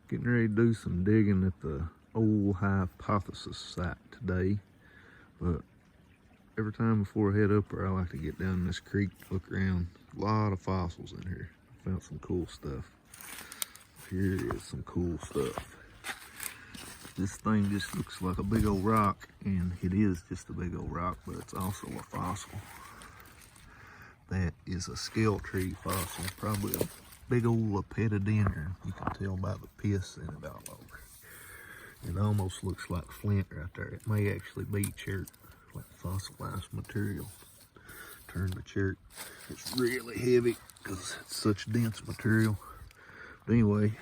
Getting ready to do some digging at the old hypothesis site today, but every time before I head up there, I like to get down this creek, look around. A lot of fossils in here. Found some cool stuff. Here is some cool stuff. This thing just looks like a big old rock, and it is just a big old rock, but it's also a fossil. That is a scale tree fossil, probably a big old lepidodendron. You can tell by the piss in it all over. It almost looks like flint right there. It may actually be chert, like fossilized material. Turn the chert. It's really heavy because it's such dense material. But anyway,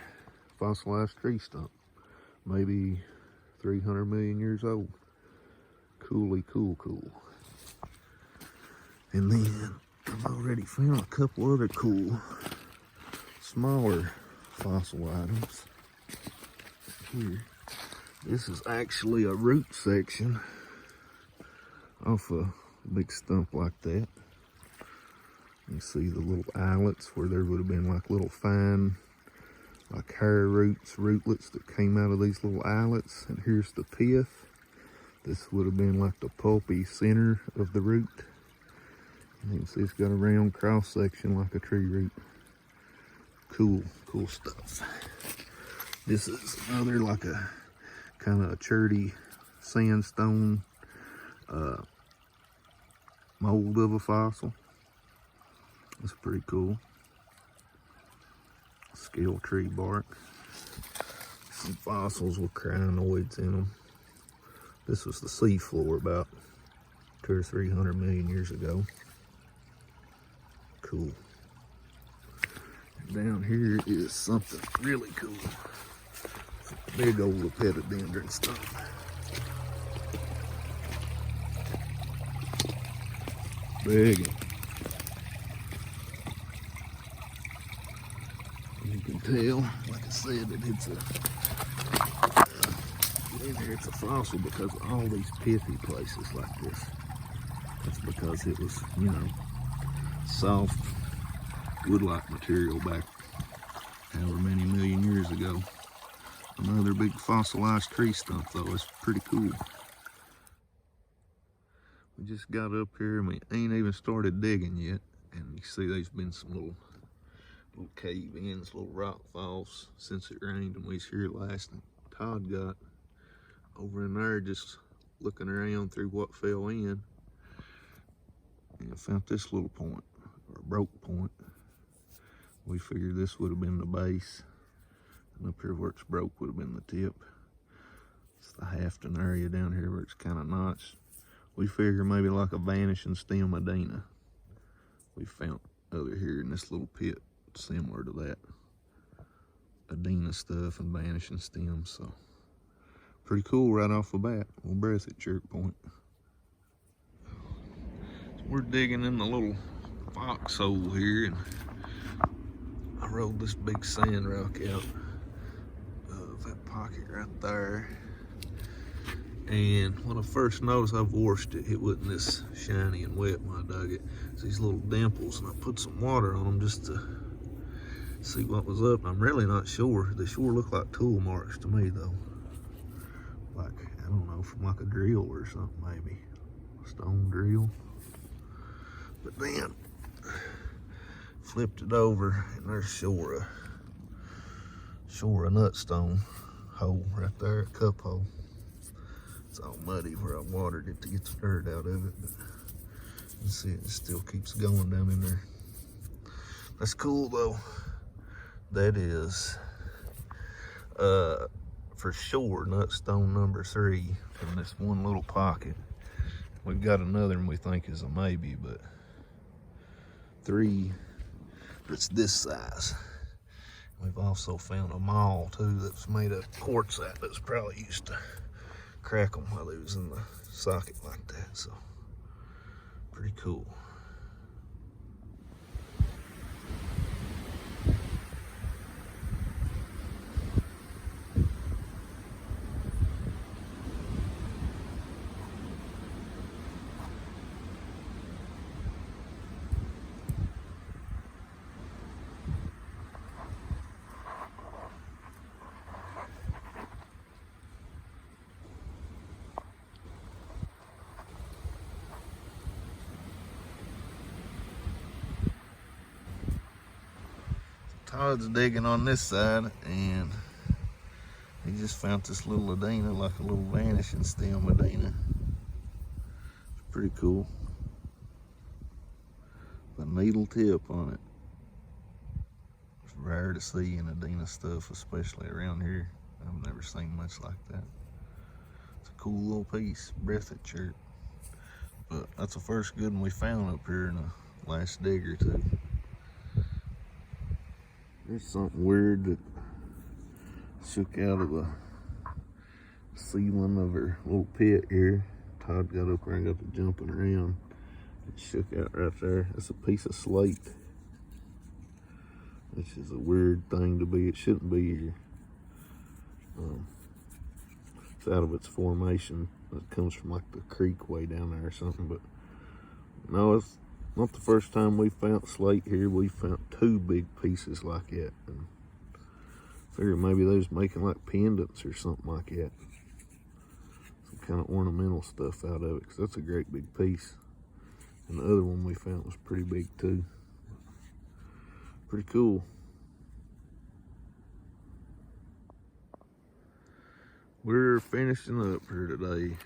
fossilized tree stump. Maybe 300 million years old. Cool. And then I've already found a couple other cool, smaller fossil items. Here, this is actually a root section off a big stump like that. You see the little islets where there would have been like little fine, like hair roots, rootlets that came out of these little islets. And here's the pith. This would have been like the pulpy center of the root. And you can see it's got a round cross section like a tree root. Cool stuff. This is another like a kind of a cherty sandstone mold of a fossil. That's pretty cool. Scale tree bark. Some fossils with crinoids in them. This was the sea floor about 200 or 300 million years ago. Cool. And down here is something really cool. Some big old lepidodendron stuff. Big. You can tell, like I said, that it's a fossil because of all these pithy places like this. That's because it was, soft wood-like material back however many million years ago. Another big fossilized tree stump though. It's pretty cool. We just got up here and we ain't even started digging yet. And you see there's been some little cave-ins, little rock falls since it rained and we was here last. And Todd got over in there just looking around through what fell in. And I found this little point, or broke point. We figured this would have been the base. And up here where it's broke would have been the tip. It's the Hafton area down here where it's kind of notched. We figure maybe like a vanishing stem Ladino. We found over here in this little pit similar to that. Ladino stuff and vanishing stems, so pretty cool right off the bat. Little breath at jerk point. So we're digging in the little foxhole here, and I rolled this big sand rock out of that pocket right there. And when I first noticed, I've washed it. It wasn't this shiny and wet when I dug it. It's these little dimples, and I put some water on them just to see what was up. I'm really not sure. They sure look like tool marks to me though. Like, I don't know, from like a drill or something maybe. A stone drill. But then, flipped it over and there's sure a nutstone hole right there, a cup hole. It's all muddy where I watered it to get the dirt out of it, but you see it still keeps going down in there. That's cool though. That is for sure nutstone number 3 from this one little pocket. We've got another one we think is a maybe, but 3 that's this size. We've also found a maul too that's made of quartzite that's probably used to crack them while they was in the socket like that, so pretty cool. Todd's digging on this side, and he just found this little Ladino, like a little vanishing stem Ladino. It's pretty cool. A needle tip on it. It's rare to see in Ladino stuff, especially around here. I've never seen much like that. It's a cool little piece, breathed shirt. But that's the first good one we found up here in the last dig or two. There's something weird that shook out of the ceiling of her little pit here. Todd got up there and got to jumping around. It shook out right there. It's a piece of slate, which is a weird thing to be. It shouldn't be here. It's out of its formation. It comes from like the creek way down there or something. But no, it's not the first time we found slate here. We found two big pieces like that. And I figured maybe they was making like pendants or something like that. Some kind of ornamental stuff out of it, because that's a great big piece. And the other one we found was pretty big too. Pretty cool. We're finishing up here today.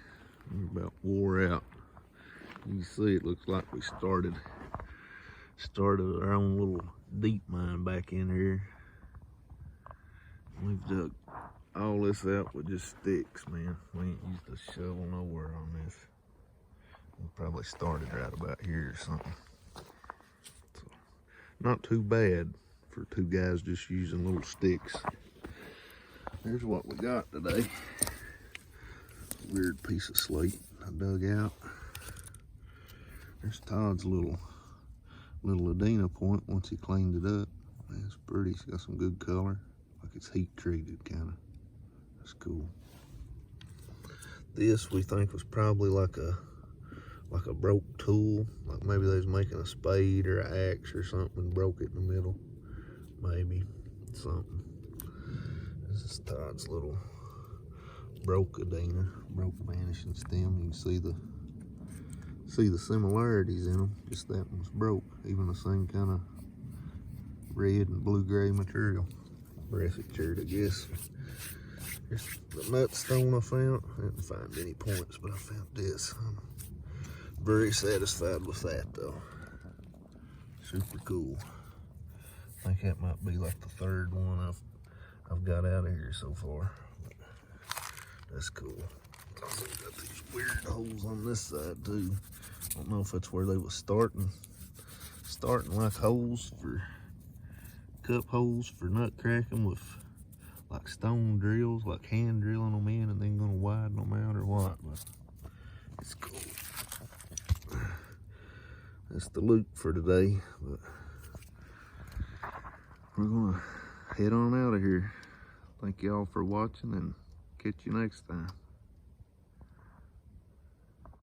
We're about wore out. You can see it looks like we started our own little deep mine back in here. We've dug all this out with just sticks, man. We ain't used a shovel nowhere on this. We probably started right about here or something. So, not too bad for two guys just using little sticks. Here's what we got today. Weird piece of slate I dug out. There's Todd's little Ladino point once he cleaned it up. Man, it's pretty. It's got some good color. Like it's heat treated kind of. That's cool. This we think was probably like a broke tool. Like maybe they was making a spade or an axe or something and broke it in the middle. Maybe something. This is Todd's little broke vanishing stem. You can see the similarities in them. Just that one's broke. Even the same kind of red and blue-gray material. Breathed shirt, I guess. Here's the nut stone I found. I didn't find any points, but I found this. I'm very satisfied with that, though. Super cool. I think that might be like the third one I've got out of here so far. But that's cool. Also got these weird holes on this side too. I don't know if that's where they was starting like holes for cup holes for nut cracking with like stone drills, like hand drilling them in and then gonna widen them out or what. But it's cool. That's the loot for today. But we're gonna head on out of here. Thank y'all for watching and catch you next time.